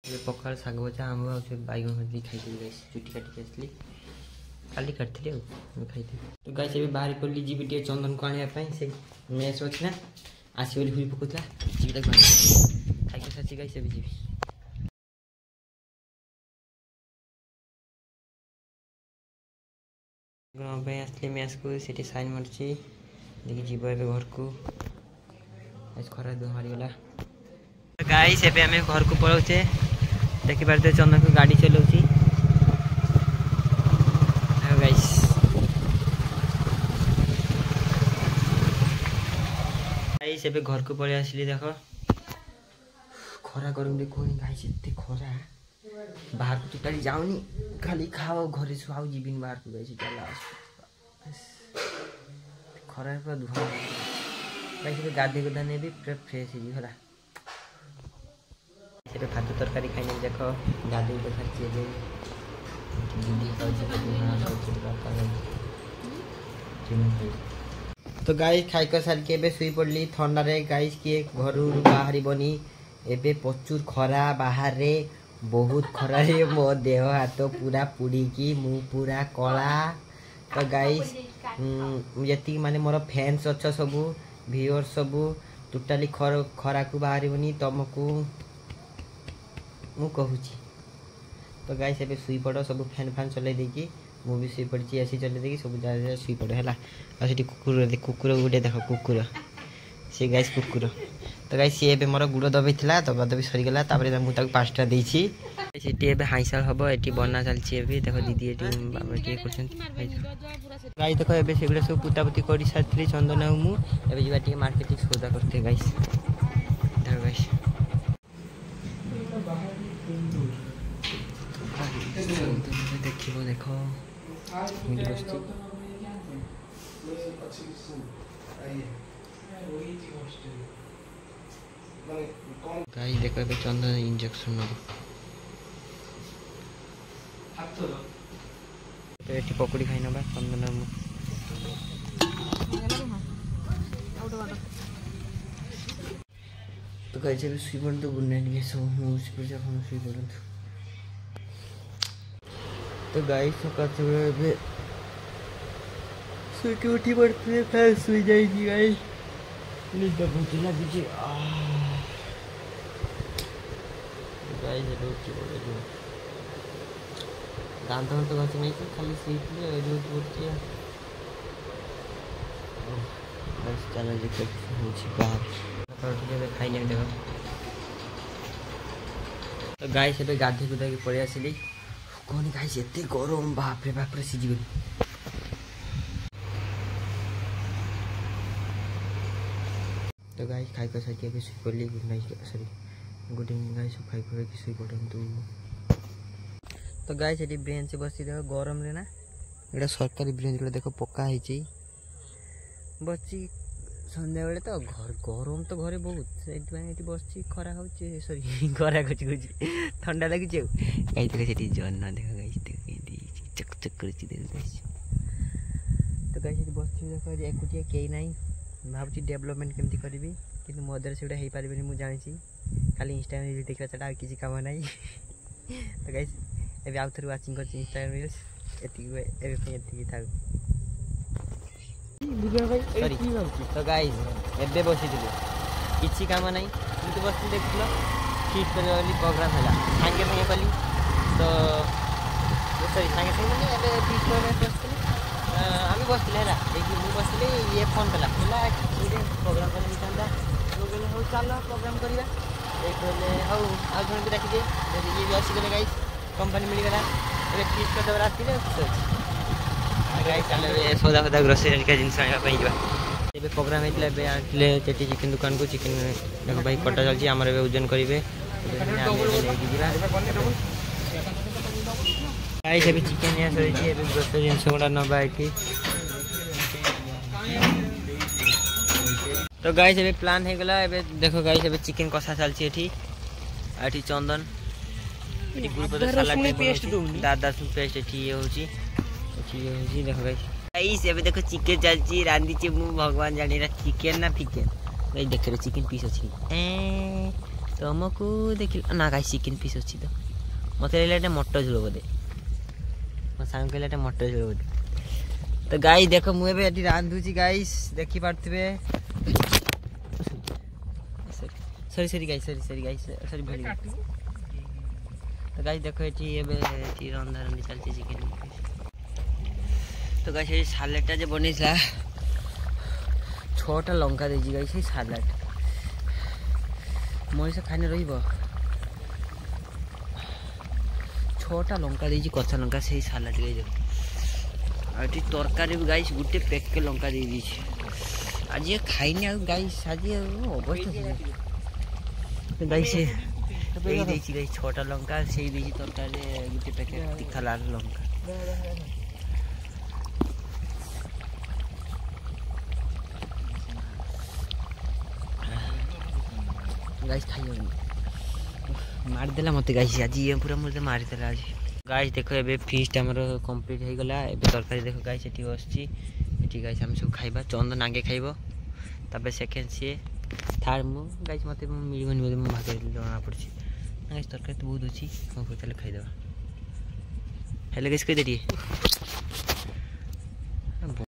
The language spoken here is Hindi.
पखाड़ शाग भजा आम बैगन भाजी खाई चुटी काटिक आसली काली काटती खाई तो गाइस भी बाहर पड़ी जी टे चंदन को आने से मेस अच्छी ना आस हुई पकड़ा जीटा खाई सारी गाइस जी आसली मेस को सीटी साइन मार्ची देखिए जीव ए घर को खरा दुह मारीगला गाइस एबे हमें घर को पलाउचे देखि पारते चंदन को गाड़ी चलाउची गाइस गाइस एबे घर को पळे आसली देखो खरा गरम देखो गाइस एते खरा बाहर को टोटाली जाऊनी खाली खाओ घरे सुआउ जीबिन बाहर को गाइस चला खरा पूरा दुह गाइस एबे गाधी गोदा ने भी पूरा फ्रेश ही होला से खाद्य तरकारी खाई देख गाधी देखा तो गाई खाइक सारिक शुई पड़ली थंडारे गाइस किए घर बाहर बनी एबे प्रचुर खरा बाहर बहुत खरा मो देह हाथ पूरा पुड़ी मु पूरा कला तो गाइस ये माने मोर फैंस अच्छा सबू व्यूअर्स सबू टोटाली खरा को बाहर बनी तुमको मु कहूँ तो गाइस एबे शुई पड़ सब फैन फैन चल देकी मु भी शुई पड़ी ऐसी चल देकी सब जगह शुई पड़ है कुकुर कुकुर गोटे देख कुकुर सी गाइस कुकुर तो गाइस सी मोर गुड़ दबे था दबा दबी सरीगला मुझे 5टा देसी हाईसाल हम ये बना चलती देख दीदी ये गाई देख ए सब पुतापुती कर सारी चंदन मुझे मार्केटिंग सौदा करते गाइस देख गाइस देख देख गाई देख ए चंदन इंजेक्शन ये पकड़ी खाई ना चंदन तो गाइस भी शुई पड़ू गुड नाइट सब शुई पड़ू तो गाइस सकाल शुई उठी पड़ते फिर शुई जाएगी गाइस निद बहुत लगी गाइस उठी पड़े दांत तो घस नहीं खाली शुई पड़े खाई नहीं देख तो गाइस एबे गाधी गुदा पड़े आसली कौन गाइस एते गरम बाप रे सीजी तो गाइस खाई कर साइके भी शुई पड़ली good night sorry good evening guys खाई कर कि शुई पड़ंतु तो गाइस एटी बेंच बसी देख गरम रे ना एटा सरकारी बेंच रे देखो पक्का हिची बच्ची संध्या बेले तो घर गरम तो घरे बहुत ये बस खरा हो सॉरी खरा कुछ ठंडा लगी गाइस देख जन देख गाइस चक कर तो गाइस बस देख एकुटिया कई ना भावी डेवलपमेंट केमती करी कि मो द्वारा से हो पारे मुझे जानी खाली इंस्टाग्राम रील देखा छाड़ा किसी काम ना तो गाइस एबे आउ थोड़ी वाचिंग कर इंस्टाग्राम रील्स एति था तो गाइस एबे बसी किसी काम ना किंतु बस देख फिट कर प्रोग्राम है सागे सागे कली तो सॉरी सागे सागे मैंने फिट कर आम बसले मुझे बसली ये फोन कला प्रोग्राम कर कहले चल प्रोग्राम करवा कहले हाँ आज जन भी डाकिदे ये भी आसीगले गाइस कंपनी मिलगला फिट करदे आसते खुश सौदा फौदा ग्रोसरी का जिन आने प्रोग्राम होता है चेटी चिकेन दुकान को चिकेन देख भाई कटा चलती आम ओजन करेंगे चिकेन या सही ग्रोसरी जिन गुड़ा नवा ये तो गाइस एबे प्लान हो गला एबे देखो गाइस एबे चिकेन कषा चलती एठी चंदन एठी गुरुपद सलाद पेस्ट दादा सुन पेस्ट एठी ये होची देखो गाइस एबे देखो चिकेन चलती रांधी चे मु भगवान जाने चिकेन ना फिकेन गाइस देख रे चिकेन पीस अछि तुमको देख ना गाइस चिकेन पीस अच्छी तो मत लगे मटर झोल बोधे मो सांग कहले मटर झोल बोधे तो गाइस देख मुझे रांधुची गाइस देखी पार्थे सॉरी सॉरी गाइस सॉरी भूल गई तो गाइस देखो ये रंधा रंधी चलती चिकेन तो गाइस ये सालाडटा जो बनईला 6टा लंका देजी गाइस ये सालाड मनीष खाने रही 6टा लंका देजी कच्चा लंका से सालाड गई आठी तरकारी भी गाइस गुटे पैक के लंका दे दी आज ये खाइनी आ गाइस आज अवस्था गाइस এই দিয়েছি গাইস 6টা লঙ্কা সেই দিয়েছি তরকারি গুটি প্যাকেট তিখা লাল লঙ্কা গাইস খাইও মার দেলা মতে গাইস আজি এ পুরা মতে মারি দেলা আজি গাইস দেখো এবে ফিস্ট हमरो कंप्लीट হৈ গলা এবে তরকারি দেখো গাইস এটি বসছি এটি গাইস আমি সব খাইবা চন্দন আগে খাইবো তবে সেকেন্ড সে থার্ড মু গাইস মতে মিলিবনি মতে মু ভাগে জনা পড়ছি गाइस तरकारी तो बहुत अच्छी खाई दवा हेलो गाइस कह दे